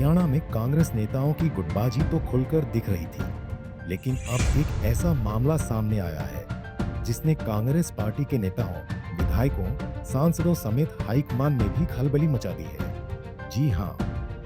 हरियाणा में कांग्रेस नेताओं की गुटबाजी तो खुलकर दिख रही थी, लेकिन अब एक ऐसा मामला सामने आया है जिसने कांग्रेस पार्टी के नेताओं, विधायकों, सांसदों समेत हाईकमान में भी खलबली मचा दी है। जी हाँ,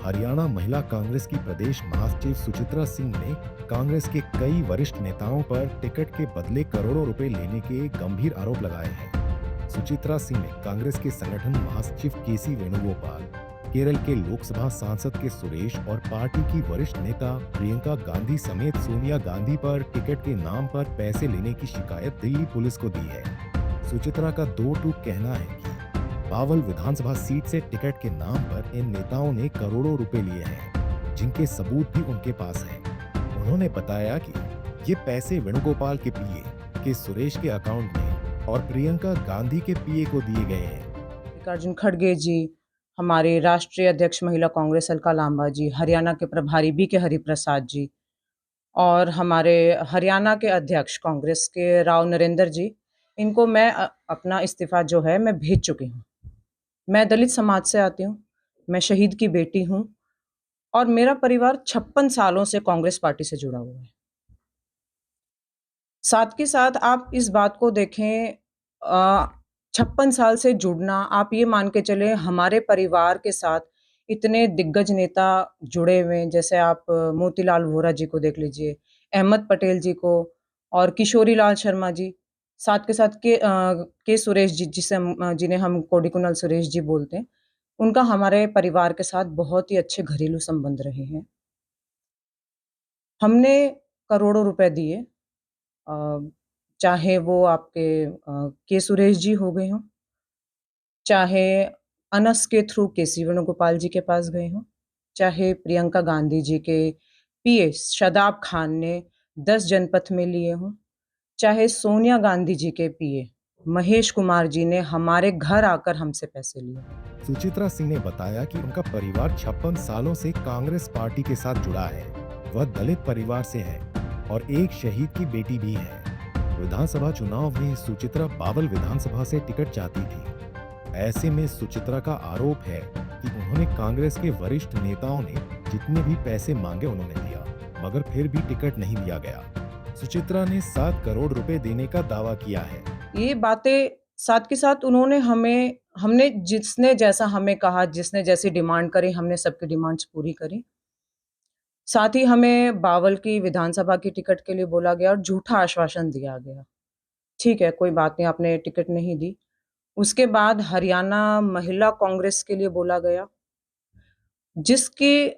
हरियाणा महिला कांग्रेस की प्रदेश महासचिव सुचित्रा सिंह ने कांग्रेस के कई वरिष्ठ नेताओं पर टिकट के बदले करोड़ों रुपए लेने के गंभीर आरोप लगाए हैं। सुचित्रा सिंह ने कांग्रेस के संगठन महासचिव केसी वेणुगोपाल, केरल के लोकसभा सांसद के सुरेश और पार्टी की वरिष्ठ नेता प्रियंका गांधी समेत सोनिया गांधी पर टिकट के नाम पर पैसे लेने की शिकायत दिल्ली पुलिस को दी है। सुचित्रा का दो टूक कहना है कि बावल विधानसभा सीट से टिकट के नाम पर इन नेताओं ने करोड़ों रुपए लिए हैं, जिनके सबूत भी उनके पास हैं। उन्होंने बताया कि ये पैसे वेणुगोपाल के पीए के सुरेश के अकाउंट में और प्रियंका गांधी के पीए को दिए गए हैं। मल्लिकार्जुन खड़गे जी, हमारे राष्ट्रीय अध्यक्ष महिला कांग्रेस अलका लांबा जी, हरियाणा के प्रभारी बी के हरिप्रसाद जी और हमारे हरियाणा के अध्यक्ष कांग्रेस के राव नरेंद्र जी, इनको मैं अपना इस्तीफा जो है मैं भेज चुकी हूँ। मैं दलित समाज से आती हूँ, मैं शहीद की बेटी हूँ और मेरा परिवार 56 सालों से कांग्रेस पार्टी से जुड़ा हुआ है। साथ के साथ आप इस बात को देखें, 56 साल से जुड़ना, आप ये मान के चले हमारे परिवार के साथ इतने दिग्गज नेता जुड़े हुए हैं, जैसे आप मोतीलाल वोरा जी को देख लीजिए, अहमद पटेल जी को और किशोरी लाल शर्मा जी, साथ के साथ के सुरेश जी, जिन्हें हम कोडिकुनल सुरेश जी बोलते हैं, उनका हमारे परिवार के साथ बहुत ही अच्छे घरेलू संबंध रहे हैं। हमने करोड़ों रुपए दिए, अ, चाहे वो आपके के सुरेश जी हो गए हों, चाहे अनस के थ्रू केसी वेणुगोपाल जी के पास गए हों, चाहे प्रियंका गांधी जी के पीए शादाब खान ने 10 जनपथ में लिए हों, चाहे सोनिया गांधी जी के पीए महेश कुमार जी ने हमारे घर आकर हमसे पैसे लिए। सुचित्रा सिंह ने बताया कि उनका परिवार 56 सालों से कांग्रेस पार्टी के साथ जुड़ा है। वह दलित परिवार से है और एक शहीद की बेटी भी है। विधानसभा चुनाव में सुचित्रा बावल विधानसभा से टिकट चाहती थी। ऐसे में सुचित्रा का आरोप है कि उन्होंने कांग्रेस के वरिष्ठ नेताओं ने जितने भी पैसे मांगे उन्होंने दिया, मगर फिर भी टिकट नहीं दिया गया। सुचित्रा ने 7 करोड़ रुपए देने का दावा किया है। ये बातें साथ के साथ हमने जिसने जैसा हमें कहा, जिसने जैसी डिमांड करी, हमने सबकी डिमांड्स पूरी करी। साथ ही हमें बावल की विधानसभा की टिकट के लिए बोला गया और झूठा आश्वासन दिया गया। ठीक है, कोई बात नहीं, आपने टिकट नहीं दी। उसके बाद हरियाणा महिला कांग्रेस के लिए बोला गया, जिसके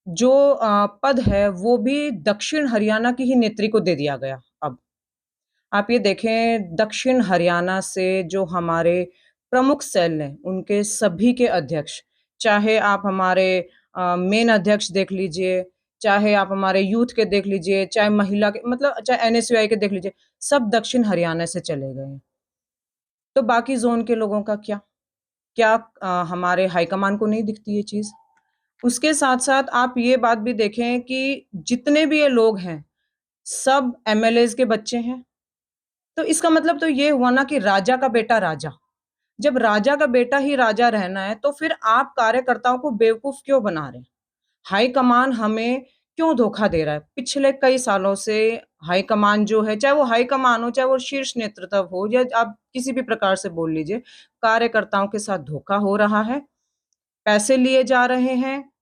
जो पद है वो भी दक्षिण हरियाणा की ही नेत्री को दे दिया गया अब। आप ये देखें, दक्षिण हरियाणा से जो हमारे प्रमुख सेल हैं, उनके सभी के अध्यक्ष, चाहे आप हमारे मेन अध्यक्ष देख लीजिए, चाहे आप हमारे यूथ के देख लीजिए, चाहे महिला के, मतलब चाहे एनएसयूआई के देख लीजिए, सब दक्षिण हरियाणा से चले गए हैं। तो बाकी ज़ोन के लोगों का क्या? क्या हमारे हाईकमान को नहीं दिखती ये चीज़? उसके साथ-साथ आप ये बात भी देखें कि जितने भी ये लोग हैं, सब एमएलएज़ के बच्चे हैं। तो इसका मतलब तो ये हुआ ना कि राजा का बेटा राजा। जब राजा का बेटा ही राजा रहना है, तो फिर आप कार्यकर्ताओं को बेवकूफ़ क्यों बना रहे हैं? हाईकमान हमें क्यों धोखा दे रहा है? पिछले कई सालों से हाईकमान जो है, चाहे वो हाईकमान हो, चाहे वो शीर्ष नेतृत्व हो, या आप किसी भी प्रकार से बोल लीजिए, कार्यकर्ताओं के साथ धोखा हो रहा है, पैसे लिए जा रहे हैं।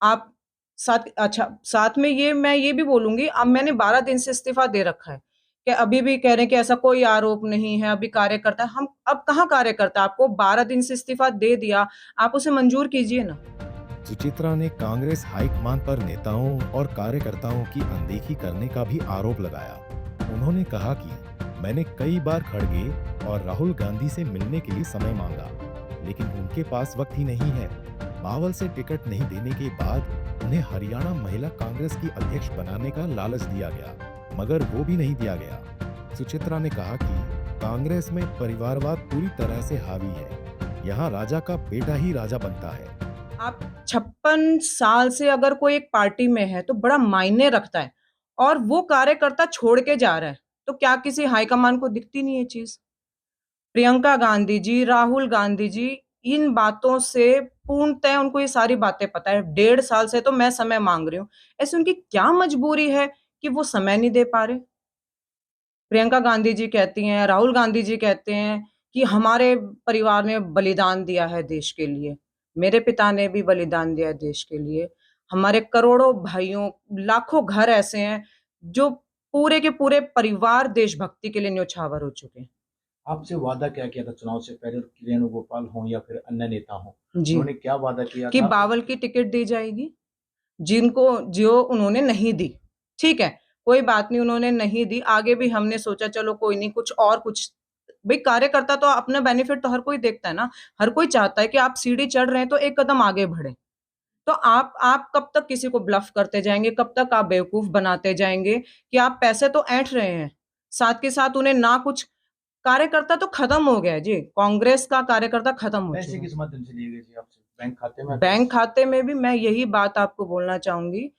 आप साथ में मैं ये भी बोलूँगी, अब मैंने 12 दिन से इस्तीफ़ा दे रखा है, कि अभी भी कह रहे हैं कि ऐसा कोई आरोप नहीं है, अभी कार्यकर्ता हम अब कहाँ कार्यकर्ता? आपको 12 दिन से इस्तीफ़ा दे दिया, आप उसे मंज़ूर कीजिए ना। सुचित्रा ने कांग्रेस हाईकमान पर नेताओं और कार्यकर्ताओं की अनदेखी करने का भी आरोप लगाया। उन्होंने कहा कि मैंने कई बार खड़गे और राहुल गांधी से मिलने के लिए समय मांगा, लेकिन उनके पास वक्त ही नहीं है। बावल से टिकट नहीं देने के बाद उन्हें हरियाणा महिला कांग्रेस की अध्यक्ष बनाने का लालच दिया गया, मगर वो भी नहीं दिया गया। सुचित्रा ने कहा कि कांग्रेस में परिवारवाद पूरी तरह से हावी है। यहाँ राजा का बेटा ही राजा बनता है। आप 56 साल से अगर कोई एक पार्टी में है, तो बड़ा मायने रखता है, और वो कार्यकर्ता छोड़ के जा रहा है, तो क्या किसी हाईकमान को दिखती नहीं है चीज़? प्रियंका गांधी जी, राहुल गांधी जी, इन बातों से पूर्णतः उनको ये सारी बातें पता है। 1.5 साल से तो मैं समय माँग रही हूँ। ऐसी उनकी क्या मजबूरी है कि वो समय नहीं दे पा रहे? प्रियंका गांधी जी कहती हैं, राहुल गांधी जी कहते हैं कि हमारे परिवार ने बलिदान दिया है देश के लिए। मेरे पिता ने भी बलिदान दिया है देश के लिए। हमारे करोड़ों भाइयों, लाखों घर ऐसे हैं जो पूरे के पूरे परिवार देशभक्ति के लिए न्योछावर हो चुके हैं। आपसे वादा क्या किया था चुनाव से पहले कि वेणुगोपाल हों या फिर अन्य नेता हों? जी, उन्होंने क्या वादा किया कि था? बावल की टिकट दी जाएगी, जिनको जो उन्होंने नहीं दी। ठीक है, कोई बात नहीं उन्होंने नहीं दी, आगे भी हमने सोचा चलो कोई नहीं कुछ भई कार्यकर्ता तो अपना बेनिफिट तो हर कोई देखता है ना, हर कोई चाहता है कि आप सीढ़ी चढ़ रहे हैं तो एक कदम आगे बढ़ें। तो आप कब तक किसी को ब्लफ करते जाएँगे, कब तक आप बेवकूफ़ बनाते जाएँगे कि आप पैसे तो ऐंठ रहे हैं, साथ के साथ उन्हें ना कुछ कार्यकर्ता तो खत्म हो गया है जी, कांग्रेस का कार्यकर्ता खत्म हो चुका पैसे है। किस माध्यम से लिए गए थे आपसे? बैंक खाते में? बैंक खाते में भी मैं यही बात आपको बोलना चाहूँगी,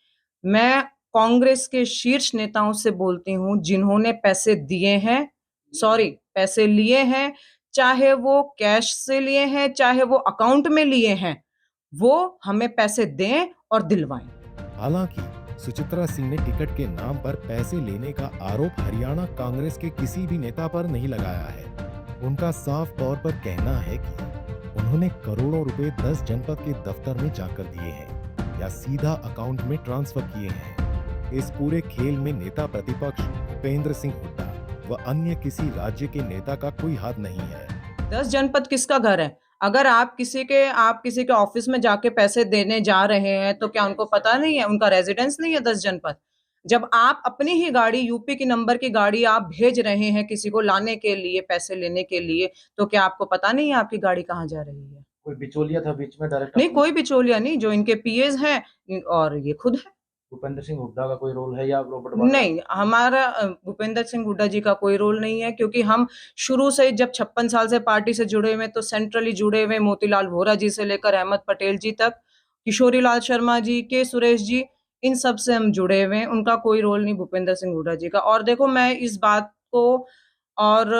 मैं कांग्रेस के शीर्ष नेताओं से बोलती हूँ जिन्होंने पैसे दिए हैं पैसे लिए हैं, चाहे वो कैश से लिए हैं, चाहे वो अकाउंट में लिए हैं, वो हमें पैसे दें और दिलवाएँ। हालांकि सुचित्रा सिंह ने टिकट के नाम पर पैसे लेने का आरोप हरियाणा कांग्रेस के किसी भी नेता पर नहीं लगाया है। उनका साफ तौर पर कहना है कि उन्होंने करोड़ों रुपए 10 जनपद के दफ्तर में जाकर दिए हैं या सीधा अकाउंट में ट्रांसफर किए हैं। इस पूरे खेल में नेता प्रतिपक्ष भूपेंद्र सिंह हुड्डा व अन्य किसी राज्य के नेता का कोई हाथ नहीं है। 10 जनपद किसका घर है? अगर आप किसी के ऑफिस में जाके पैसे देने जा रहे हैं, तो क्या उनको पता नहीं है? उनका रेज़िडेंस नहीं है 10 जनपद? जब आप अपनी ही गाड़ी यूपी की नंबर की गाड़ी आप भेज रहे हैं किसी को लाने के लिए, पैसे लेने के लिए, तो क्या आपको पता नहीं है आपकी गाड़ी कहाँ जा रही है? कोई बिचौलिया था बीच में डायरेक्ट? नहीं, कोई बिचौलिया नहीं, जो इनके पीएज़ हैं और ये खुद हैं। भूपेंद्र सिंह हुड्डा का कोई रोल है या रॉबर्ट वाड्रा? नहीं, हमारा भूपेंद्र सिंह हुड्डा जी का कोई रोल नहीं है क्योंकि हम शुरू से जब 56 साल से पार्टी से जुड़े हुए हैं, तो सेंट्रली जुड़े हुए मोतीलाल वोरा जी से लेकर अहमद पटेल जी तक, किशोरी लाल शर्मा जी, के सुरेश जी, इन सब से हम जुड़े हुए हैं। उनका कोई रोल नहीं भूपेंद्र सिंह हुड्डा जी का। और देखो मैं इस बात को और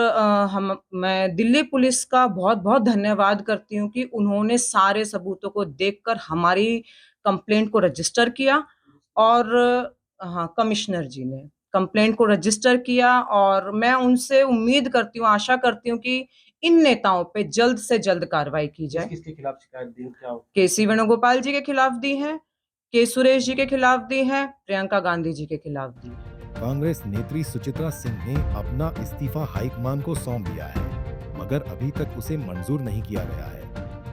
मैं दिल्ली पुलिस का बहुत-बहुत धन्यवाद करती हूँ कि उन्होंने सारे सबूतों को देखकर हमारी कंप्लेंट को रजिस्टर किया और हाँ, कमिश्नर जी ने कंप्लेंट को रजिस्टर किया और मैं उनसे उम्मीद करती हूँ, आशा करती हूँ कि इन नेताओं पे जल्द से जल्द कार्रवाई की जाए। किसके खिलाफ शिकायत दी? क्या? केसी वेणुगोपाल जी के खिलाफ दी है, के सुरेश जी के खिलाफ दी है, प्रियंका गांधी जी के खिलाफ दी है। कांग्रेस नेत्री सुचित्रा सिंह ने अपना इस्तीफा हाईकमान को सौंप दिया है, मगर अभी तक उसे मंजूर नहीं किया गया है।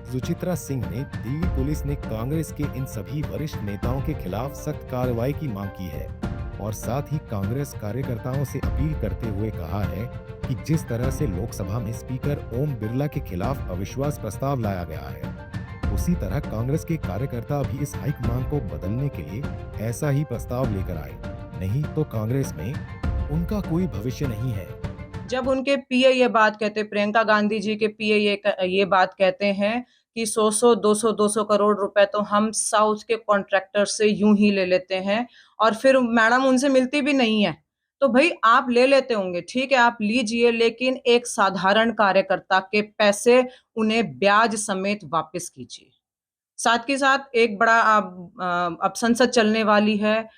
सुचित्रा सिंह ने दिल्ली पुलिस ने कांग्रेस के इन सभी वरिष्ठ नेताओं के खिलाफ सख्त कार्रवाई की मांग की है और साथ ही कांग्रेस कार्यकर्ताओं से अपील करते हुए कहा है कि जिस तरह से लोकसभा में स्पीकर ओम बिरला के खिलाफ अविश्वास प्रस्ताव लाया गया है, उसी तरह कांग्रेस के कार्यकर्ता भी इस हाईकमान को बदलने के लिए ऐसा ही प्रस्ताव लेकर आए, नहीं तो कांग्रेस में उनका कोई भविष्य नहीं है। जब उनके पीए ये बात कहते, प्रियंका गांधी जी के पीए ये बात कहते हैं कि 100-100, 200-200 करोड़ रुपए तो हम साउथ के कॉन्ट्रैक्टर से यूं ही ले लेते हैं और फिर मैडम उनसे मिलती भी नहीं है। तो भाई आप ले लेते होंगे, ठीक है आप लीजिए, लेकिन एक साधारण कार्यकर्ता के पैसे उन्हें ब्याज समेत वापस कीजिए। साथ के साथ एक बड़ा अब संसद चलने वाली है।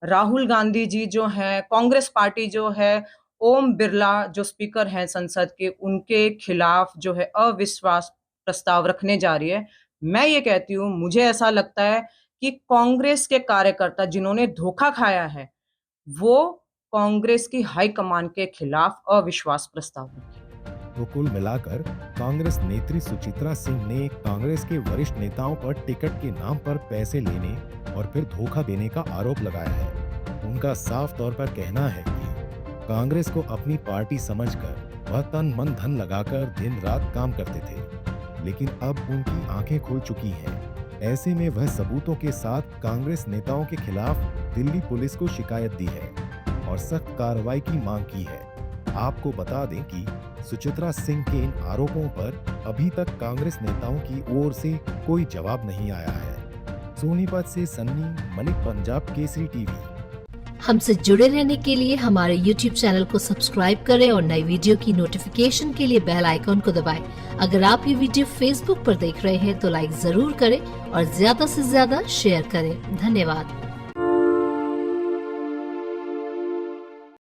राहुल गांधी जी जो हैं, कांग्रेस पार्टी जो है, ओम बिरला जो स्पीकर हैं संसद के, उनके खिलाफ जो है अविश्वास प्रस्ताव रखने जा रही है। मैं ये कहती हूँ, मुझे ऐसा लगता है कि कांग्रेस के कार्यकर्ता जिन्होंने धोखा खाया है, वो कांग्रेस की हाईकमान के खिलाफ अविश्वास प्रस्ताव रखें। तो कुल मिलाकर कांग्रेस नेत्री सुचित्रा सिंह ने कांग्रेस के वरिष्ठ नेताओं पर टिकट के नाम पर पैसे लेने और फिर धोखा देने का आरोप लगाया है। उनका साफ तौर पर कहना है कि कांग्रेस को अपनी पार्टी समझकर वह तन मन धन लगाकर दिन रात काम करते थे, लेकिन अब उनकी आंखें खुल चुकी हैं। ऐसे में वह सबूतों के साथ कांग्रेस नेताओं के खिलाफ दिल्ली पुलिस को शिकायत दी है और सख्त कार्रवाई की मांग की है। आपको बता दें कि सुचित्रा सिंह के इन आरोपों पर अभी तक कांग्रेस नेताओं की ओर से कोई जवाब नहीं आया है। सोनीपत से सन्नी मलिक, पंजाब केसरी टीवी। हमसे जुड़े रहने के लिए हमारे YouTube चैनल को सब्सक्राइब करें और नई वीडियो की नोटिफिकेशन के लिए बेल आइकॉन को दबाएं। अगर आप ये वीडियो Facebook पर देख रहे हैं तो लाइक जरूर करें और ज्यादा से ज्यादा शेयर करें। धन्यवाद।